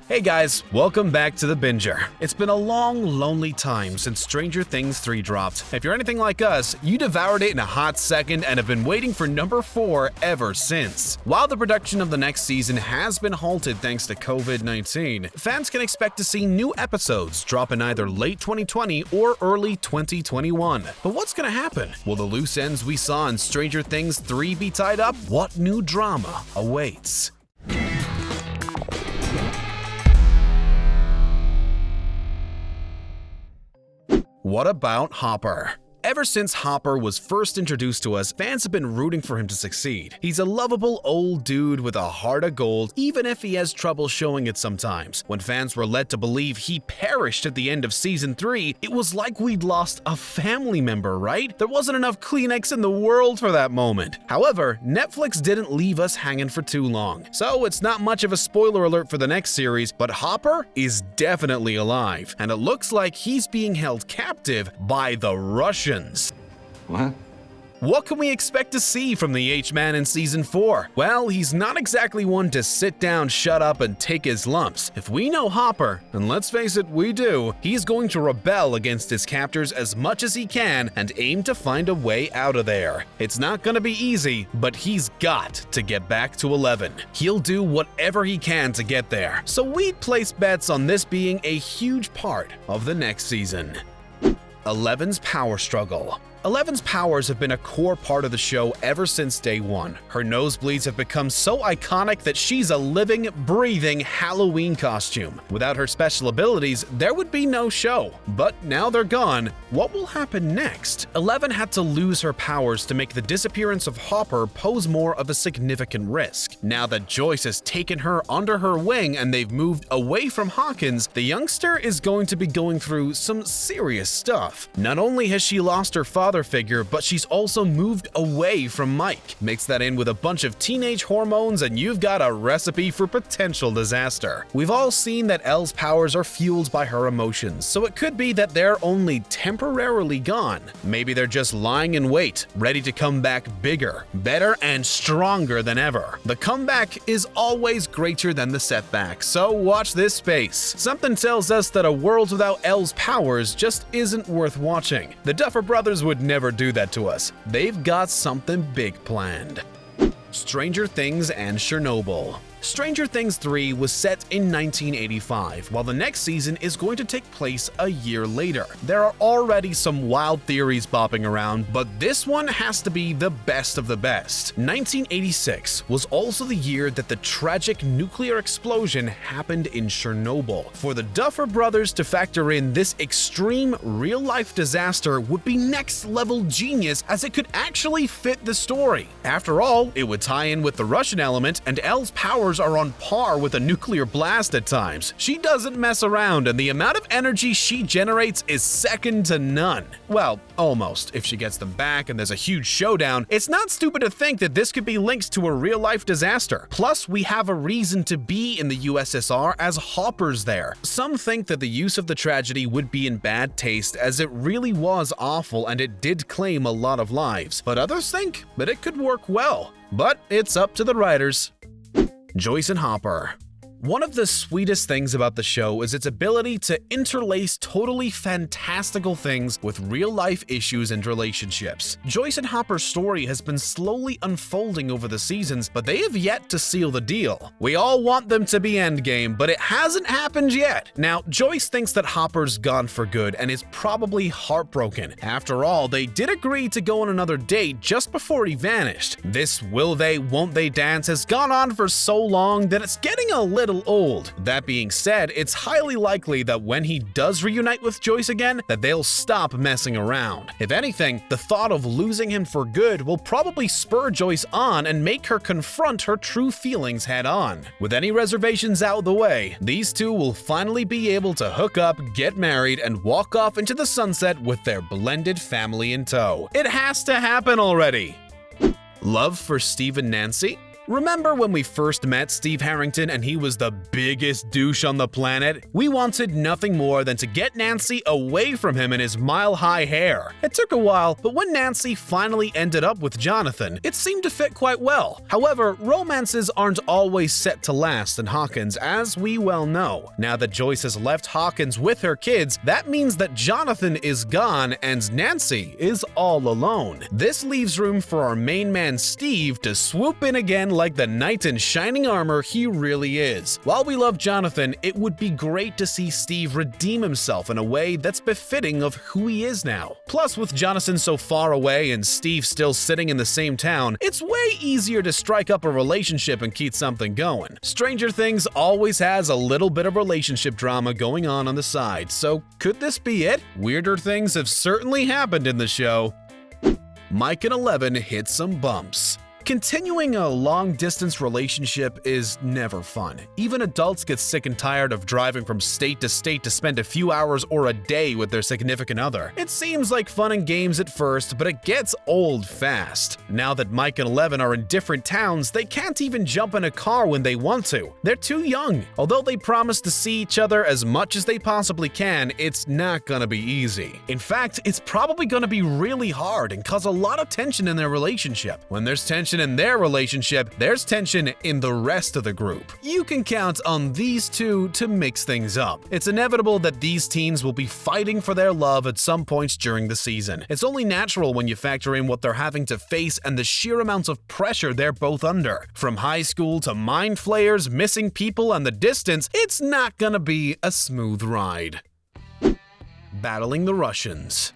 Hey guys, welcome back to The Binger. It's been a long, lonely time since Stranger Things 3 dropped. If you're anything like us, you devoured it in a hot second and have been waiting for number 4 ever since. While the production of the next season has been halted thanks to COVID-19, fans can expect to see new episodes drop in either late 2020 or early 2021. But what's gonna happen? Will the loose ends we saw in Stranger Things 3 be tied up? What new drama awaits? What about Hopper? Ever since Hopper was first introduced to us, fans have been rooting for him to succeed. He's a lovable old dude with a heart of gold, even if he has trouble showing it sometimes. When fans were led to believe he perished at the end of Season 3, it was like we'd lost a family member, right? There wasn't enough Kleenex in the world for that moment. However, Netflix didn't leave us hanging for too long, so it's not much of a spoiler alert for the next series, but Hopper is definitely alive, and it looks like he's being held captive by the Russians. What? What can we expect to see from the H-Man in Season 4? Well, he's not exactly one to sit down, shut up, and take his lumps. If we know Hopper, and let's face it, we do, he's going to rebel against his captors as much as he can and aim to find a way out of there. It's not gonna be easy, but he's got to get back to 11. He'll do whatever he can to get there. So we'd place bets on this being a huge part of the next season. 11's power struggle. 11's powers have been a core part of the show ever since day one. Her nosebleeds have become so iconic that she's a living, breathing Halloween costume. Without her special abilities, there would be no show. But now they're gone, what will happen next? 11 had to lose her powers to make the disappearance of Hopper pose more of a significant risk. Now that Joyce has taken her under her wing and they've moved away from Hawkins, the youngster is going to be going through some serious stuff. Not only has she lost her father figure, but she's also moved away from Mike. Mix that in with a bunch of teenage hormones and you've got a recipe for potential disaster. We've all seen that Elle's powers are fueled by her emotions, so it could be that they're only temporarily gone. Maybe they're just lying in wait, ready to come back bigger, better, and stronger than ever. The comeback is always greater than the setback, so watch this space. Something tells us that a world without Elle's powers just isn't worth watching. The Duffer Brothers would never do that to us. They've got something big planned. Stranger Things and Chernobyl. Stranger Things 3 was set in 1985, while the next season is going to take place a year later. There are already some wild theories bopping around, but this one has to be the best of the best. 1986 was also the year that the tragic nuclear explosion happened in Chernobyl. For the Duffer Brothers to factor in this extreme real-life disaster would be next-level genius, as it could actually fit the story. After all, it would tie in with the Russian element, and Elle's powers are on par with a nuclear blast at times. She doesn't mess around, and the amount of energy she generates is second to none. Well, almost. If she gets them back and there's a huge showdown, it's not stupid to think that this could be linked to a real-life disaster. Plus, we have a reason to be in the USSR as Hopper's there. Some think that the use of the tragedy would be in bad taste, as it really was awful and it did claim a lot of lives. But others think that it could work well. But it's up to the writers. Joyce and Hopper. One of the sweetest things about the show is its ability to interlace totally fantastical things with real-life issues and relationships. Joyce and Hopper's story has been slowly unfolding over the seasons, but they have yet to seal the deal. We all want them to be endgame, but it hasn't happened yet. Now, Joyce thinks that Hopper's gone for good and is probably heartbroken. After all, they did agree to go on another date just before he vanished. This will they, won't they dance has gone on for so long that it's getting a little old. That being said, it's highly likely that when he does reunite with Joyce again, that they'll stop messing around. If anything, the thought of losing him for good will probably spur Joyce on and make her confront her true feelings head on. With any reservations out of the way, these two will finally be able to hook up, get married, and walk off into the sunset with their blended family in tow. It has to happen already. Love for Steve and Nancy? Remember when we first met Steve Harrington and he was the biggest douche on the planet? We wanted nothing more than to get Nancy away from him and his mile-high hair. It took a while, but when Nancy finally ended up with Jonathan, it seemed to fit quite well. However, romances aren't always set to last in Hawkins, as we well know. Now that Joyce has left Hawkins with her kids, that means that Jonathan is gone and Nancy is all alone. This leaves room for our main man Steve to swoop in again like the knight in shining armor he really is. While we love Jonathan, it would be great to see Steve redeem himself in a way that's befitting of who he is now. Plus, with Jonathan so far away and Steve still sitting in the same town, it's way easier to strike up a relationship and keep something going. Stranger Things always has a little bit of relationship drama going on the side, so could this be it? Weirder things have certainly happened in the show. Mike and Eleven hit some bumps. Continuing a long-distance relationship is never fun. Even adults get sick and tired of driving from state to state to spend a few hours or a day with their significant other. It seems like fun and games at first, but it gets old fast. Now that Mike and Eleven are in different towns, they can't even jump in a car when they want to. They're too young. Although they promise to see each other as much as they possibly can, it's not gonna be easy. In fact, it's probably gonna be really hard and cause a lot of tension in their relationship. When there's tension in their relationship, there's tension in the rest of the group. You can count on these two to mix things up. It's inevitable that these teens will be fighting for their love at some points during the season. It's only natural when you factor in what they're having to face and the sheer amount of pressure they're both under. From high school to mind flayers, missing people, and the distance, it's not gonna be a smooth ride. Battling the Russians.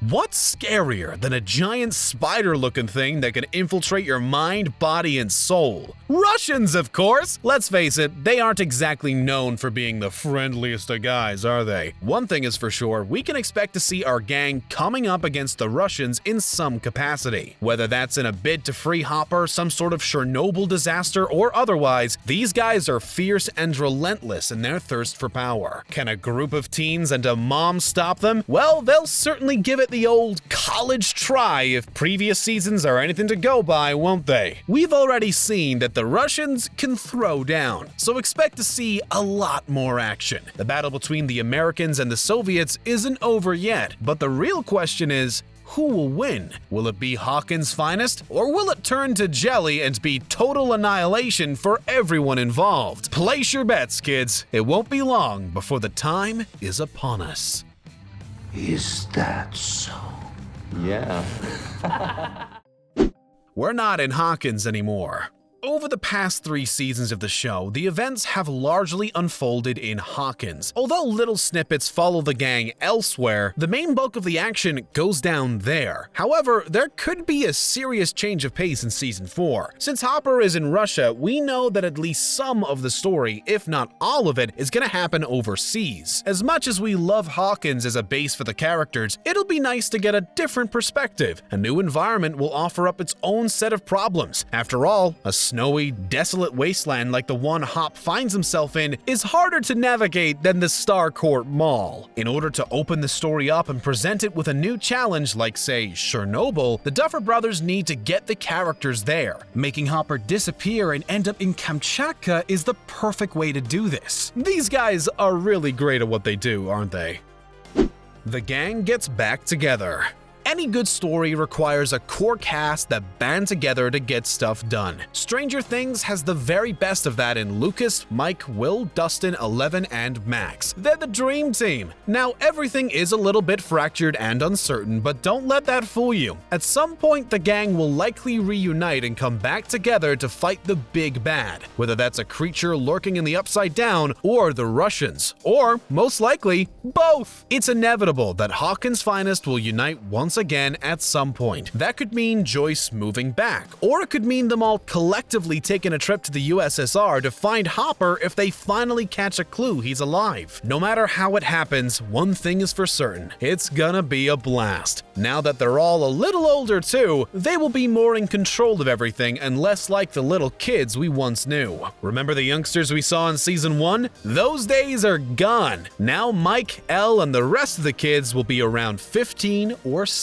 What's scarier than a giant spider-looking thing that can infiltrate your mind, body, and soul? Russians, of course! Let's face it, they aren't exactly known for being the friendliest of guys, are they? One thing is for sure, we can expect to see our gang coming up against the Russians in some capacity. Whether that's in a bid to free Hopper, some sort of Chernobyl disaster, or otherwise, these guys are fierce and relentless in their thirst for power. Can a group of teens and a mom stop them? Well, they'll certainly give it the old college try if previous seasons are anything to go by, won't they? We've already seen that the Russians can throw down, so expect to see a lot more action. The battle between the Americans and the Soviets isn't over yet, but the real question is, who will win? Will it be Hawkins' finest, or will it turn to jelly and be total annihilation for everyone involved? Place your bets, kids. It won't be long before the time is upon us. Is that so? Yeah. We're not in Hawkins anymore. Over the past 3 seasons of the show, the events have largely unfolded in Hawkins. Although little snippets follow the gang elsewhere, the main bulk of the action goes down there. However, there could be a serious change of pace in Season 4. Since Hopper is in Russia, we know that at least some of the story, if not all of it, is gonna happen overseas. As much as we love Hawkins as a base for the characters, it'll be nice to get a different perspective. A new environment will offer up its own set of problems. After all, a snowy, desolate wasteland like the one Hop finds himself in is harder to navigate than the Starcourt Mall. In order to open the story up and present it with a new challenge like, say, Chernobyl, the Duffer Brothers need to get the characters there. Making Hopper disappear and end up in Kamchatka is the perfect way to do this. These guys are really great at what they do, aren't they? The gang gets back together. Any good story requires a core cast that band together to get stuff done. Stranger Things has the very best of that in Lucas, Mike, Will, Dustin, Eleven, and Max. They're the dream team. Now, everything is a little bit fractured and uncertain, but don't let that fool you. At some point, the gang will likely reunite and come back together to fight the big bad, whether that's a creature lurking in the Upside Down or the Russians, or, most likely, both. It's inevitable that Hawkins' finest will unite once again at some point. That could mean Joyce moving back, or it could mean them all collectively taking a trip to the USSR to find Hopper if they finally catch a clue he's alive. No matter how it happens, one thing is for certain, it's gonna be a blast. Now that they're all a little older too, they will be more in control of everything and less like the little kids we once knew. Remember the youngsters we saw in Season 1? Those days are gone. Now Mike, Elle, and the rest of the kids will be around 15 or 16.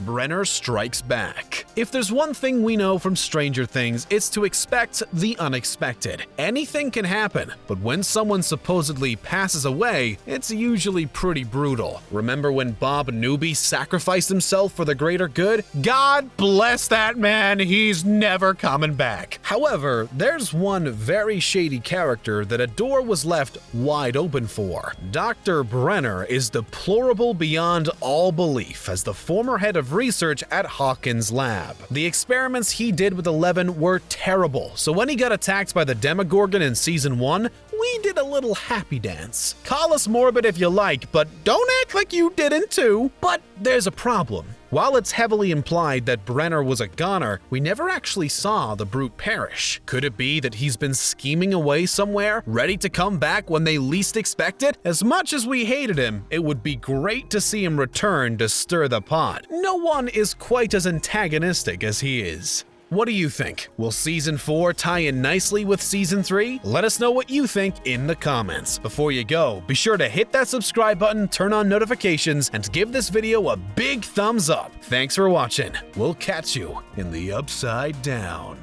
Brenner strikes back. If there's one thing we know from Stranger Things, it's to expect the unexpected. Anything can happen, but when someone supposedly passes away, it's usually pretty brutal. Remember when Bob Newby sacrificed himself for the greater good? God bless that man, he's never coming back. However, there's one very shady character that a door was left wide open for. Dr. Brenner is deplorable beyond all belief as the former head of research at Hawkins' lab. The experiments he did with Eleven were terrible, so when he got attacked by the Demogorgon in season 1, we did a little happy dance. Call us morbid if you like, but don't act like you didn't too. But there's a problem. While it's heavily implied that Brenner was a goner, we never actually saw the brute perish. Could it be that he's been scheming away somewhere, ready to come back when they least expect it? As much as we hated him, it would be great to see him return to stir the pot. No one is quite as antagonistic as he is. What do you think? Will Season 4 tie in nicely with Season 3? Let us know what you think in the comments. Before you go, be sure to hit that subscribe button, turn on notifications, and give this video a big thumbs up. Thanks for watching. We'll catch you in the Upside Down.